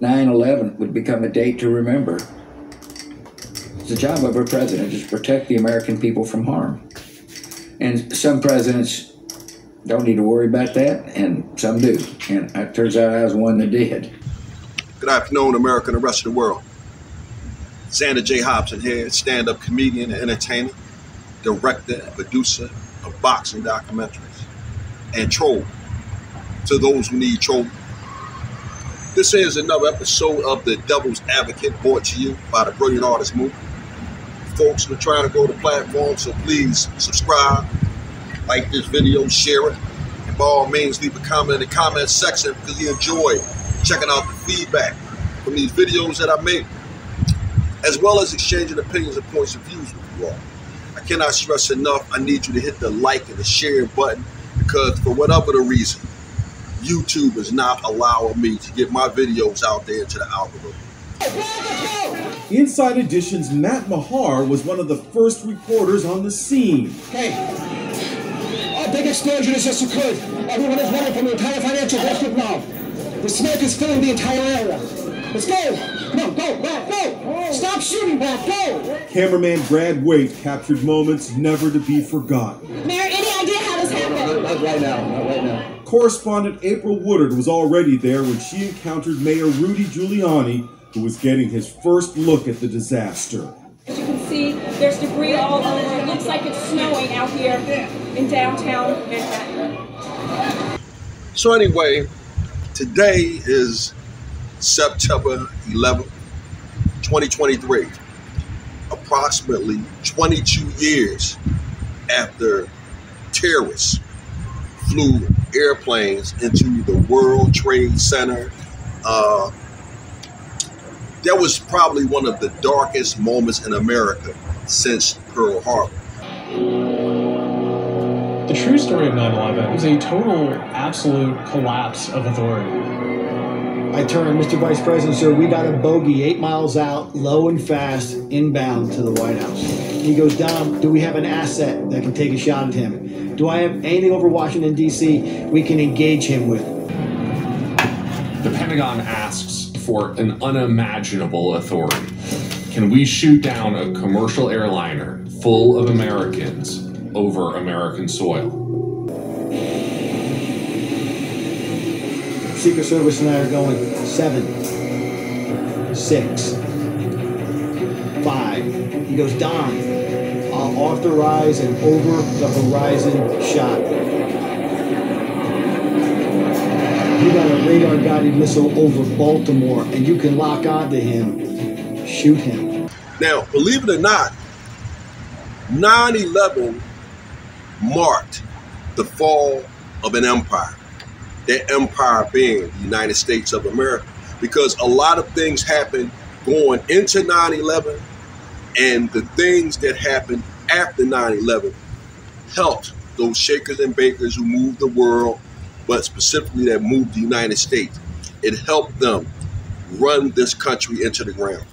"9/11 would become a date to remember. It's the job of a president is to protect the American people from harm. And some presidents don't need to worry about that, and some do. And it turns out I was one that did." Good afternoon, America and the rest of the world. Xander J. Hobson here, stand-up comedian and entertainer, director and producer of boxing documentaries, and troll to those who need trolling. This is another episode of The Devil's Advocate, brought to you by the Brilliant Artist Movement. Folks, we're trying to grow the platform, so please subscribe, like this video, share it, and by all means leave a comment in the comment section because we enjoy checking out the feedback from these videos that I make, as well as exchanging opinions and points of views with you all. I cannot stress enough, I need you to hit the like and the share button because for whatever the reason, YouTube is not allowing me to get my videos out there into the algorithm. Inside Edition's Matt Mahar was one of the first reporters on the scene. Hey, a big explosion has just occurred. Everyone is running from the entire financial district now. The smoke is filling the entire area. Let's go! Come on, go, Brad, go! Stop shooting, Brad, go! Cameraman Brad Waite captured moments never to be forgotten. Mayor, any idea how this happened? Not right now, not right now. Correspondent April Woodard was already there when she encountered Mayor Rudy Giuliani, who was getting his first look at the disaster. As you can see, there's debris all over. It looks like it's snowing out here in downtown Manhattan. So anyway, today is September 11th, 2023. Approximately 22 years after terrorists flew airplanes into the World Trade Center. That was probably one of the darkest moments in America since Pearl Harbor. The true story of 9/11 was a total, absolute collapse of authority. I turn, Mr. Vice President, sir, we got a bogey 8 miles out, low and fast, inbound to the White House. He goes, Dom, do we have an asset that can take a shot at him? Do I have anything over Washington, D.C. we can engage him with? The Pentagon asks for an unimaginable authority. Can we shoot down a commercial airliner full of Americans over American soil? Secret Service and I are going 7, 6, 5. He goes, Don, I'll authorize an over-the-horizon shot. You got a radar-guided missile over Baltimore, and you can lock onto him. Shoot him. Now, believe it or not, 9/11 marked the fall of an empire. That empire being the United States of America, because a lot of things happened going into 9/11, and the things that happened after 9/11 helped those shakers and bakers who moved the world, but specifically that moved the United States. It helped them run this country into the ground.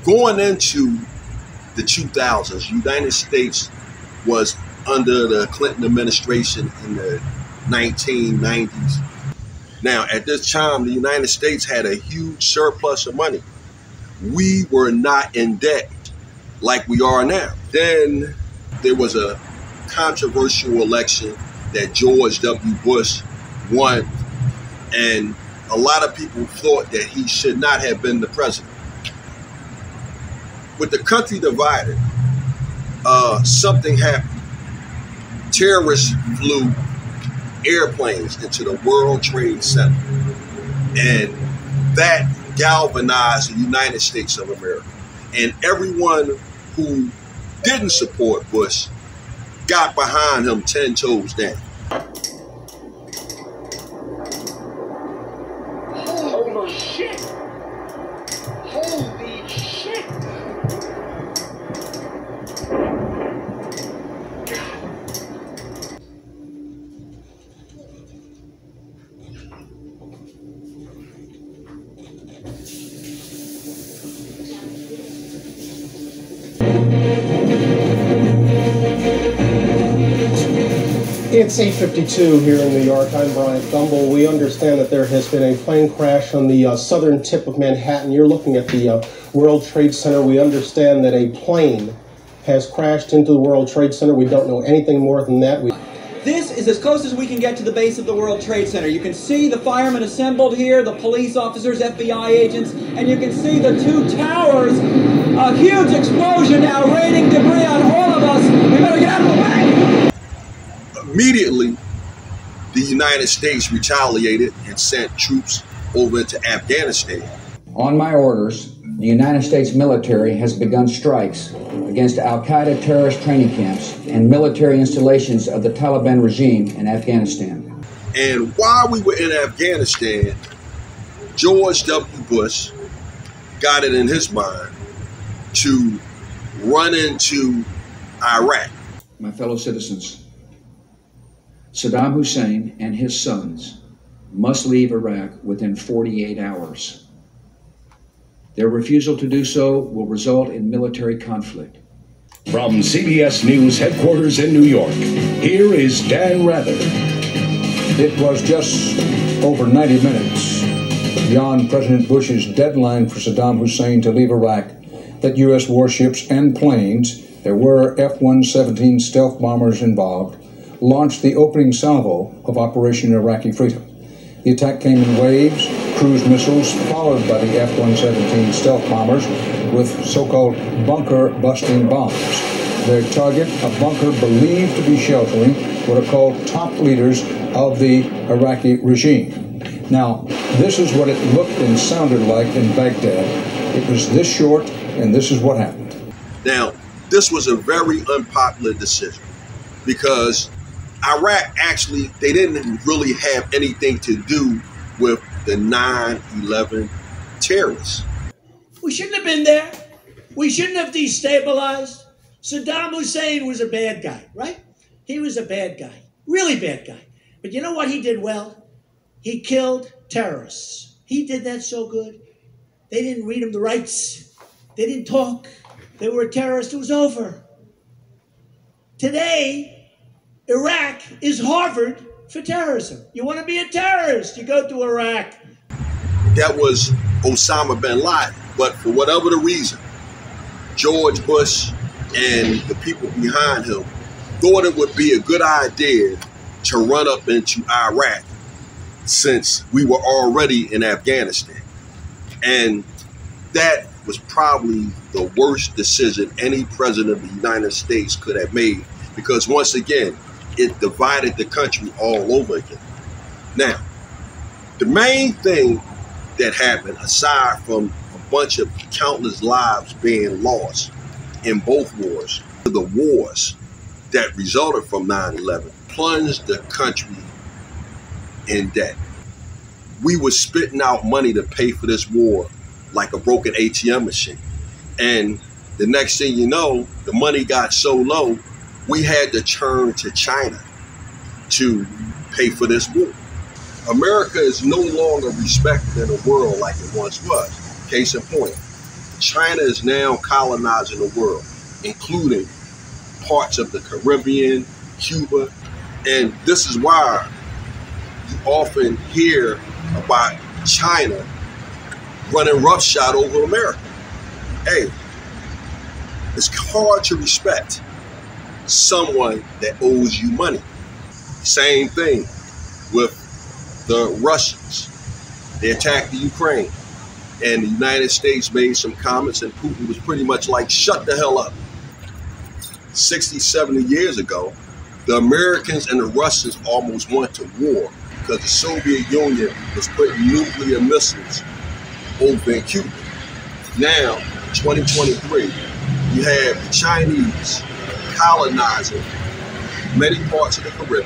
Going into the 2000s, United States was under the Clinton administration in the 1990s. Now, at this time, the United States had a huge surplus of money. We were not in debt like we are now. Then there was a controversial election that George W. Bush won, and a lot of people thought that he should not have been the president. With the country divided, something happened. Terrorists flew airplanes into the World Trade Center, and that galvanized the United States of America. And everyone who didn't support Bush got behind him 10 toes down. Holy shit! Holy shit! It's 8:52 here in New York. I'm Brian Thumble. We understand that there has been a plane crash on the southern tip of Manhattan. You're looking at the World Trade Center. We understand that a plane has crashed into the World Trade Center. We don't know anything more than that. This is as close as we can get to the base of the World Trade Center. You can see the firemen assembled here, the police officers, FBI agents, and you can see the two towers. A huge explosion now raining debris on all of us. We better get out of the way! Immediately, the United States retaliated and sent troops over into Afghanistan. On my orders, the United States military has begun strikes against al-Qaeda terrorist training camps and military installations of the Taliban regime in Afghanistan. And while we were in Afghanistan, George W. Bush got it in his mind to run into Iraq. My fellow citizens, Saddam Hussein and his sons must leave Iraq within 48 hours. Their refusal to do so will result in military conflict. From CBS News headquarters in New York, here is Dan Rather. It was just over 90 minutes beyond President Bush's deadline for Saddam Hussein to leave Iraq that U.S. warships and planes, there were F-117 stealth bombers involved, launched the opening salvo of Operation Iraqi Freedom. The attack came in waves, cruise missiles, followed by the F-117 stealth bombers with so-called bunker-busting bombs. Their target, a bunker believed to be sheltering what are called top leaders of the Iraqi regime. Now, this is what it looked and sounded like in Baghdad. It was this short, and this is what happened. Now, this was a very unpopular decision because Iraq actually, they didn't really have anything to do with the 9/11 terrorists. We shouldn't have been there. We shouldn't have destabilized. Saddam Hussein was a bad guy, right? He was a bad guy, really bad guy. But you know what he did well? He killed terrorists. He did that so good. They didn't read him the rights. They didn't talk. They were a terrorist. It was over. Today, Iraq is Harvard for terrorism. You want to be a terrorist, you go to Iraq. That was Osama bin Laden. But for whatever the reason, George Bush and the people behind him thought it would be a good idea to run up into Iraq since we were already in Afghanistan. And that was probably the worst decision any president of the United States could have made, because once again, it divided the country all over again. Now, the main thing that happened, aside from a bunch of countless lives being lost in both wars, the wars that resulted from 9/11 plunged the country in debt. We were spitting out money to pay for this war like a broken ATM machine. And the next thing you know, the money got so low, we had to turn to China to pay for this war. America is no longer respected in the world like it once was. Case in point, China is now colonizing the world, including parts of the Caribbean, Cuba, and this is why you often hear about China running roughshod over America. Hey, it's hard to respect someone that owes you money. Same thing with the Russians. They attacked the Ukraine, and the United States made some comments, and Putin was pretty much like, shut the hell up. 60, 70 years ago, the Americans and the Russians almost went to war because the Soviet Union was putting nuclear missiles over in Cuba. Now, 2023, you have the Chinese colonizing many parts of the Caribbean.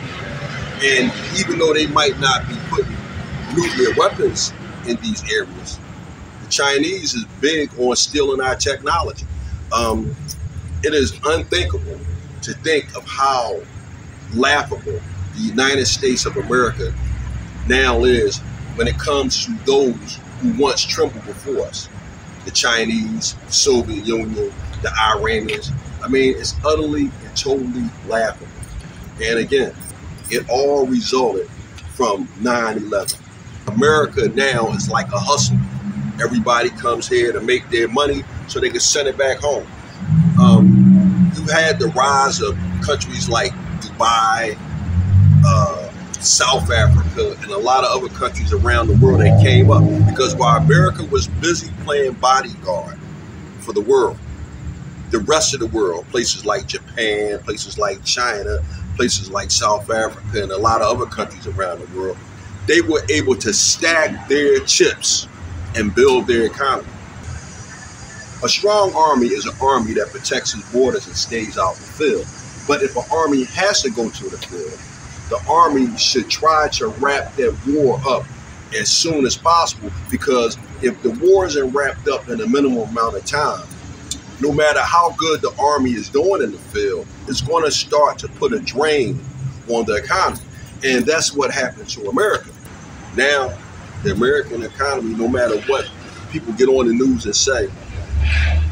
And even though they might not be putting nuclear weapons in these areas, the Chinese is big on stealing our technology. It is unthinkable to think of how laughable the United States of America now is when it comes to those who once trembled before us. The Chinese, the Soviet Union, the Iranians. I mean, it's utterly and totally laughable. And again, it all resulted from 9/11. America now is like a hustle. Everybody comes here to make their money so they can send it back home. You had the rise of countries like Dubai, South Africa, and a lot of other countries around the world that came up because while America was busy playing bodyguard for the world, the rest of the world, places like Japan, places like China, places like South Africa, and a lot of other countries around the world, they were able to stack their chips and build their economy. A strong army is an army that protects its borders and stays out in the field. But if an army has to go to the field, the army should try to wrap that war up as soon as possible, because if the war isn't wrapped up in a minimum amount of time, no matter how good the army is doing in the field, it's going to start to put a drain on the economy. And that's what happened to America. Now, the American economy, no matter what people get on the news and say,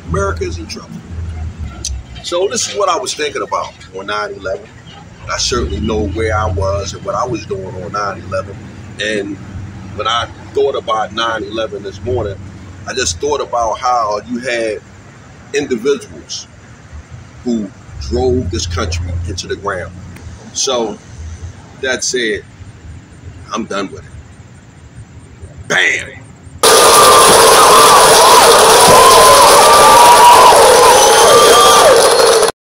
America is in trouble. So this is what I was thinking about on 9/11. I certainly know where I was and what I was doing on 9/11. And when I thought about 9/11 this morning, I just thought about how you had individuals who drove this country into the ground. So that said, I'm done with it. BAM!